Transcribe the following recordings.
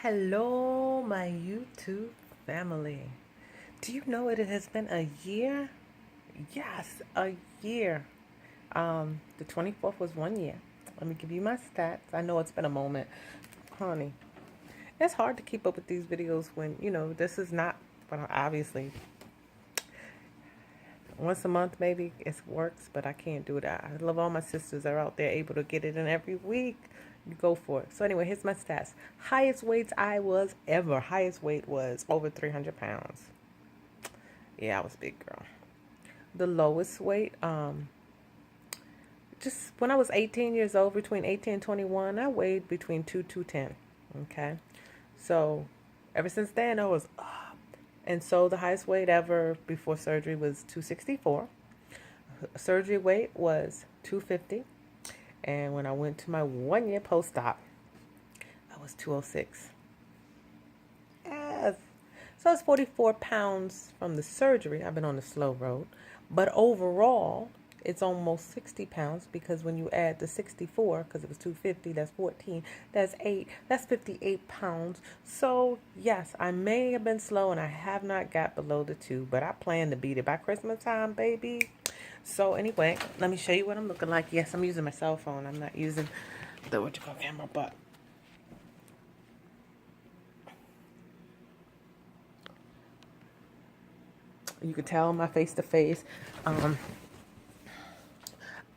Hello, my YouTube family. Do you know it has been a year? Yes, a year. The 24th was 1 year. Let me give you my stats. I know it's been a moment. Honey, it's hard to keep up with these videos when, this is not, but obviously, once a month maybe it works, but I can't do that. I love all my sisters that are out there able to get it in every week. You go for it. So anyway, here's my stats. Highest weights I was ever. Highest weight was over 300 pounds. Yeah, I was a big girl. The lowest weight, just when I was 18 years old, between 18 and 21, I weighed between 210. Okay. So ever since then, I was up. And so the highest weight ever before surgery was 264. Surgery weight was 250. And when I went to my 1 year post-op, I was 206. Yes. So it's 44 pounds from the surgery. I've been on the slow road. But overall, it's almost 60 pounds because when you add the 64, because it was 250, that's 14, that's 8, that's 58 pounds. So, yes, I may have been slow and I have not got below the 2, but I plan to beat it by Christmas time, baby. So, anyway, let me show you what I'm looking like. Yes, I'm using my cell phone. I'm not using the camera, but you can tell my face to face. I'm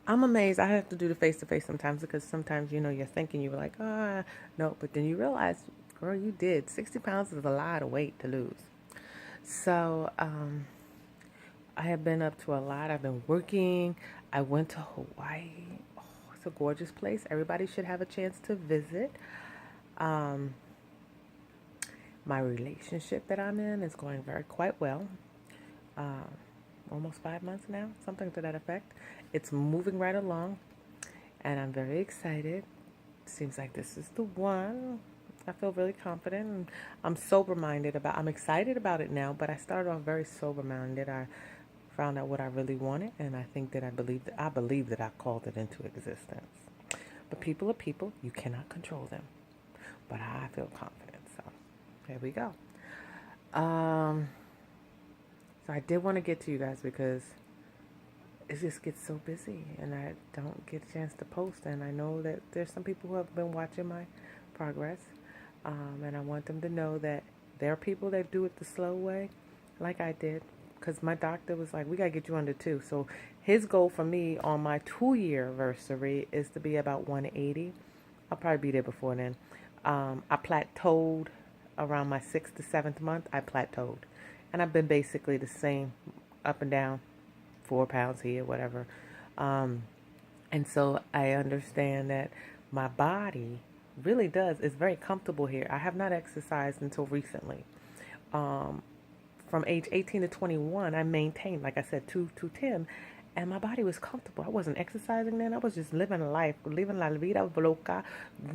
amazed. I have to do the face to face sometimes because sometimes, you're thinking you're like, no, but then you realize, girl, you did. 60 pounds is a lot of weight to lose. So, I have been up to a lot. I've been working. I went to Hawaii. Oh, it's a gorgeous place. Everybody should have a chance to visit. Um, my relationship that I'm in is going quite well. Uh, almost 5 months now, something to that effect. It's moving right along, and I'm very excited. Seems like this is the one. I feel really confident, and I'm excited about it now, but I started off very sober-minded. I found out what I really wanted, and I think that I believe that I called it into existence. But people are people. You cannot control them. But I feel confident, so here we go. Um, so I did want to get to you guys because it just gets so busy and I don't get a chance to post. And I know that there's some people who have been watching my progress. And I want them to know that there are people that do it the slow way, like I did. Because my doctor was like, we got to get you under 2. So his goal for me on my 2-year anniversary is to be about 180. I'll probably be there before then. I plateaued around my 6th to 7th month. I plateaued. And I've been basically the same up and down, 4 pounds here, whatever. And so I understand that my body really is very comfortable here. I have not exercised until recently. From age 18 to 21, I maintained, like I said, 210, and my body was comfortable. I wasn't exercising then. I was just living life, living la vida loca.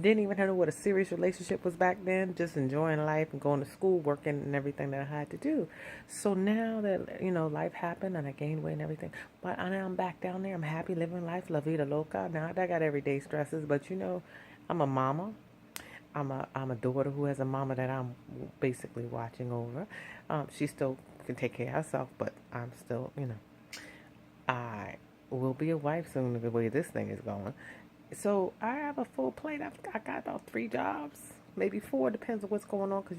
Didn't even know what a serious relationship was back then. Just enjoying life and going to school, working, and everything that I had to do. So now that life happened and I gained weight and everything, but now I'm back down there. I'm happy living life, la vida loca. Now I got everyday stresses, but I'm a mama. I'm a daughter who has a mama that I'm basically watching over. She still can take care of herself, but I'm still, I will be a wife soon the way this thing is going. So I have a full plate. I got about 3 jobs, maybe 4, depends on what's going on, because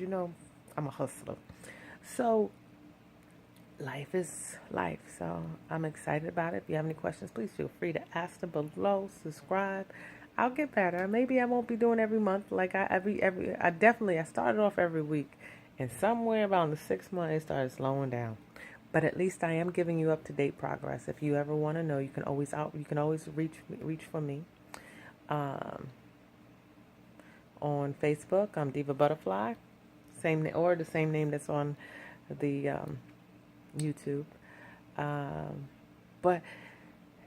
I'm a hustler. So life is life. So I'm excited about it. If you have any questions, please feel free to ask them below. Subscribe. I'll get better. Maybe I won't be doing every month like I started off every week, and somewhere around the 6th month it started slowing down. But at least I am giving you up to date progress. If you ever want to know, you can always reach for me. On Facebook, I'm Diva Butterfly, the same name that's on the YouTube. But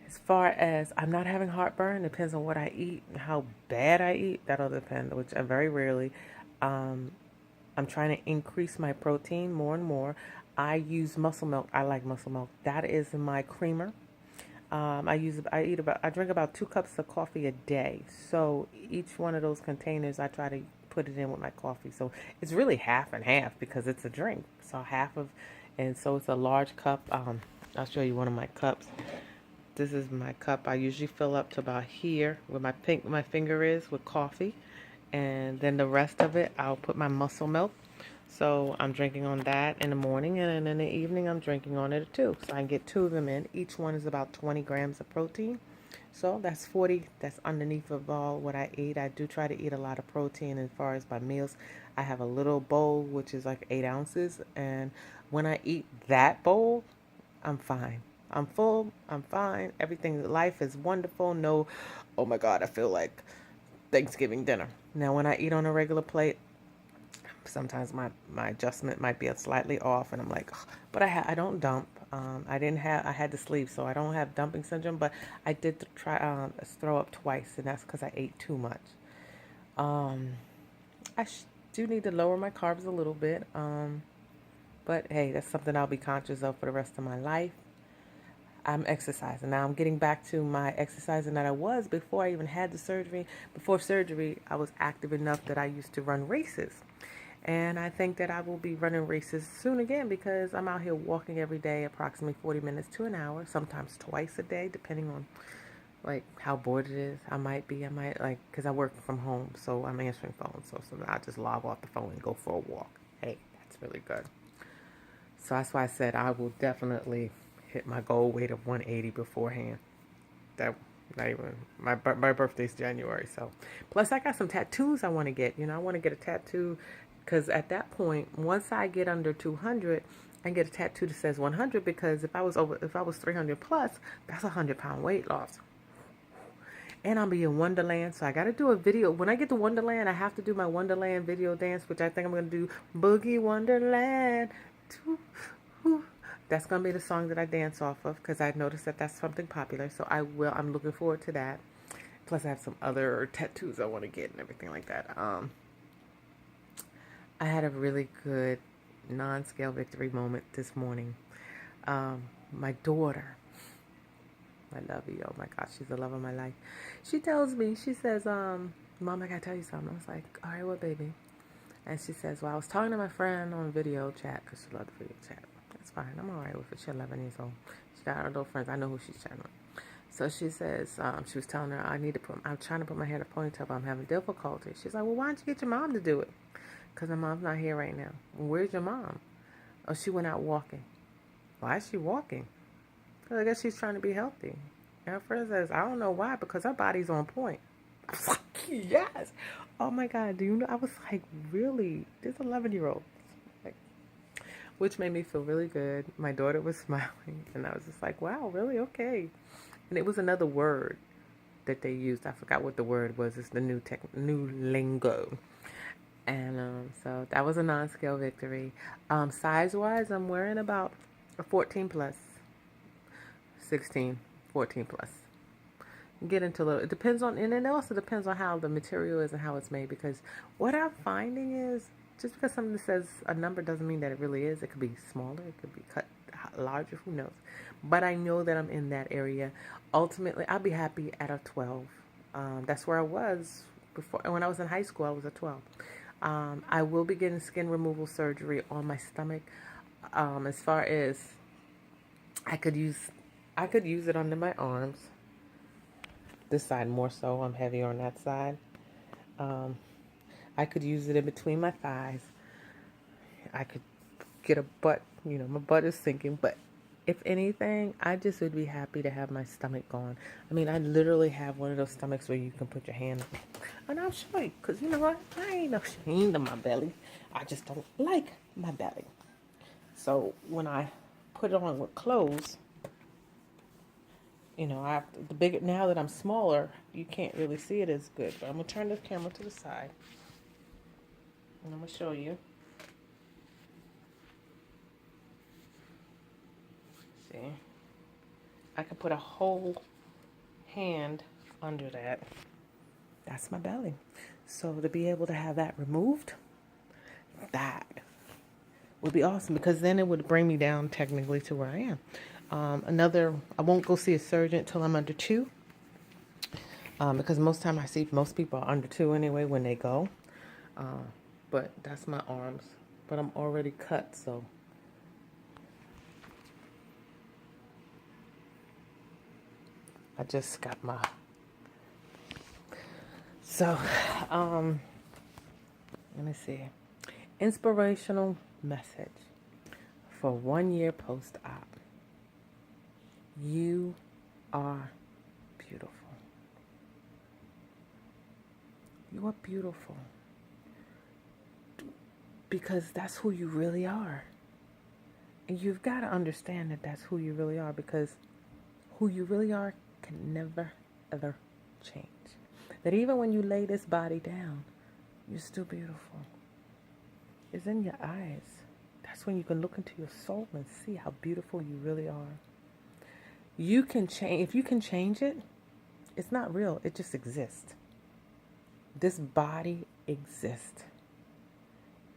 as far as I'm not having heartburn, depends on what I eat, how bad I eat. That'll depend, which I very rarely. I'm trying to increase my protein more and more. I use muscle milk. I like muscle milk. That is my creamer. I drink about 2 cups of coffee a day. So each one of those containers, I try to put it in with my coffee. So it's really half and half because it's a drink. So half of, and so it's a large cup. I'll show you one of my cups. This is my cup. I usually fill up to about here where my finger is with coffee. And then the rest of it, I'll put my muscle milk. So I'm drinking on that in the morning, and then in the evening I'm drinking on it too. So I can get 2 of them in. Each one is about 20 grams of protein. So that's 40. That's underneath of all what I eat. I do try to eat a lot of protein as far as my meals. I have a little bowl, which is like 8 ounces. And when I eat that bowl, I'm fine. I'm full. I'm fine. Everything, life is wonderful. No, oh my God, I feel like Thanksgiving dinner. Now, when I eat on a regular plate, sometimes my adjustment might be slightly off, and I'm like, ugh. But I don't dump. I had to sleep, so I don't have dumping syndrome. But I did try throw up twice, and that's because I ate too much. Um, I do need to lower my carbs a little bit. But hey, that's something I'll be conscious of for the rest of my life. I'm exercising. Now I'm getting back to my exercising that I was before I even had the surgery. Before surgery, I was active enough that I used to run races. And I think that I will be running races soon again because I'm out here walking every day, approximately 40 minutes to an hour, sometimes twice a day, depending on like how bored it is. I might like, because I work from home, so I'm answering phones. So I just log off the phone and go for a walk. Hey, that's really good. So that's why I said I will definitely hit my goal weight of 180 beforehand. That not even my birthday's January. So plus I got some tattoos I want to get. I want to get a tattoo because at that point, once I get under 200, I can get a tattoo that says 100 because if I was 300 plus, that's 100-pound weight loss. And I'll be in Wonderland, so I got to do a video. When I get to Wonderland, I have to do my Wonderland video dance, which I think I'm going to do Boogie Wonderland. That's going to be the song that I dance off of because I noticed that that's something popular. So I'm looking forward to that. Plus, I have some other tattoos I want to get and everything like that. I had a really good non-scale victory moment this morning. My daughter, I love you. Oh my gosh, she's the love of my life. She tells me, she says, Mom, I got to tell you something. I was like, all right, what, baby? And she says, well, I was talking to my friend on video chat because she loved the video chat. That's fine. I'm all right with it. She's 11 years old. She got her little friends. I know who she's chatting with. So she says, she was telling her, I'm trying to put my hair in a ponytail, but I'm having difficulty. She's like, well, why don't you get your mom to do it? Because my mom's not here right now. Well, where's your mom? Oh, she went out walking. Why is she walking? Because I guess she's trying to be healthy. And her friend says, I don't know why, because her body's on point. I was like, yes. Oh my God, do you know? I was like, really? This 11-year-old. Like, which made me feel really good. My daughter was smiling, and I was just like, wow, really? Okay. And it was another word that they used. I forgot what the word was. It's the new lingo. And so that was a non-scale victory. Size-wise, I'm wearing about a 14 plus, 16, 14 plus. Get into a little, it depends on, and it also depends on how the material is and how it's made, because what I'm finding is just because something says a number doesn't mean that it really is. It could be smaller, it could be cut larger, who knows. But I know that I'm in that area. Ultimately, I'll be happy at a 12. That's where I was before. When I was in high school, I was a 12. I will be getting skin removal surgery on my stomach. As far as I could use it under my arms. This side more so. I'm heavier on that side. I could use it in between my thighs. I could get a butt. My butt is sinking. But if anything, I just would be happy to have my stomach gone. I mean, I literally have one of those stomachs where you can put your hand on. And I'll show you. Because you know what? I ain't ashamed of my belly. I just don't like my belly. So when I put it on with clothes, now that I'm smaller, you can't really see it as good. But I'm going to turn this camera to the side. And I'm going to show you. See? I can put a whole hand under that. That's my belly. So to be able to have that removed, that would be awesome. Because then it would bring me down technically to where I am. I won't go see a surgeon until I'm under 2. Because most time I see most people are under 2 anyway when they go. But that's my arms. But I'm already cut, so I just got my. So, um, let me see. Inspirational message for 1 year post-op. You are beautiful. You are beautiful. Because that's who you really are. And you've got to understand that that's who you really are, because who you really are can never, ever change. That even when you lay this body down, you're still beautiful. It's in your eyes. That's when you can look into your soul and see how beautiful you really are. You can change. If you can change it, it's not real. It just exists. This body exists.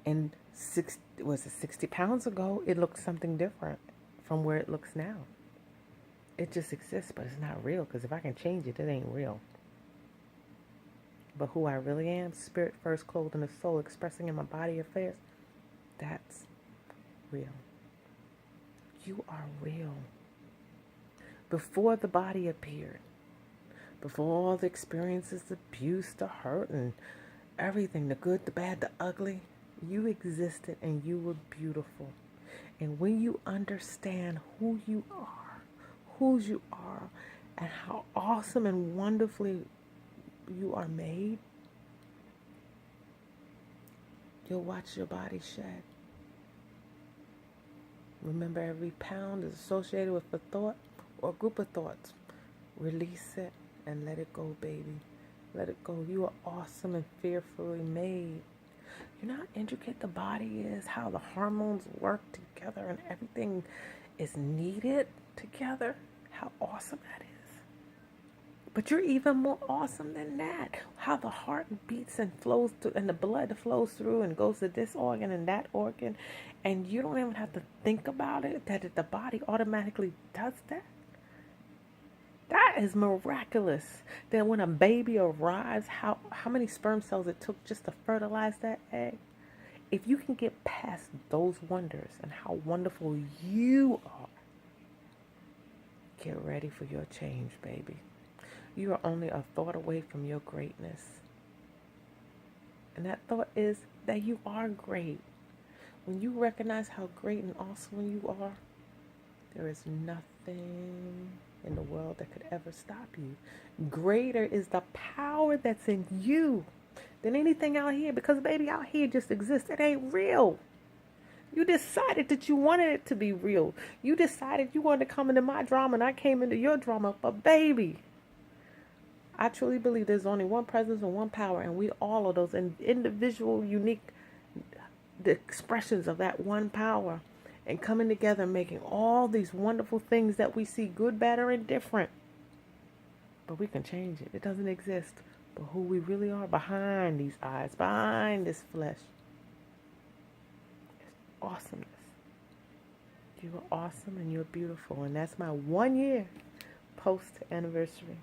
And 60 pounds ago, it looked something different from where it looks now. It just exists, but it's not real, because if I can change it, it ain't real. But who I really am, spirit first, clothed in the soul, expressing in my body affairs, that's real. You are real. Before the body appeared, before all the experiences, the abuse, the hurt, and everything, the good, the bad, the ugly, you existed and you were beautiful. And when you understand who you are, whose you are, and how awesome and wonderfully you are made, you'll watch your body shed. Remember, every pound is associated with a thought or a group of thoughts. Release it and let it go, baby. Let it go. You are awesome and fearfully made. You know how intricate the body is, how the hormones work together and everything is needed together? How awesome that is. But you're even more awesome than that. How the heart beats and flows through, and the blood flows through and goes to this organ and that organ. And you don't even have to think about it, that the body automatically does that. That is miraculous. That when a baby arrives, how many sperm cells it took just to fertilize that egg. If you can get past those wonders and how wonderful you are, get ready for your change, baby. You are only a thought away from your greatness. And that thought is that you are great. When you recognize how great and awesome you are, there is nothing in the world that could ever stop you. Greater is the power that's in you than anything out here, because baby, out here just exists. It ain't real. You decided that you wanted it to be real. You decided you wanted to come into my drama and I came into your drama. But baby, I truly believe there's only one presence and one power, and we all are those individual, unique the expressions of that one power, and coming together and making all these wonderful things that we see, good, bad, or indifferent. But we can change it. It doesn't exist. But who we really are behind these eyes, behind this flesh, is awesomeness. You are awesome and you're beautiful. And that's my 1 year post anniversary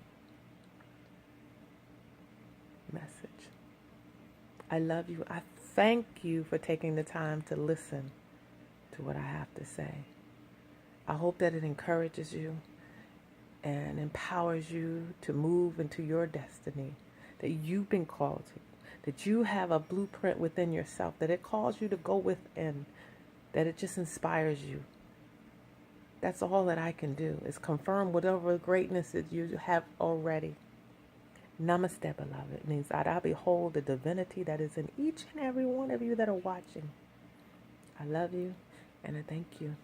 message. I love you. I thank you for taking the time to listen to what I have to say. I hope that it encourages you and empowers you to move into your destiny that you've been called to, that you have a blueprint within yourself, that it calls you to go within, that it just inspires you. That's all that I can do, is confirm whatever greatness that you have already. Namaste, beloved. It means that I behold the divinity that is in each and every one of you that are watching. I love you and I thank you.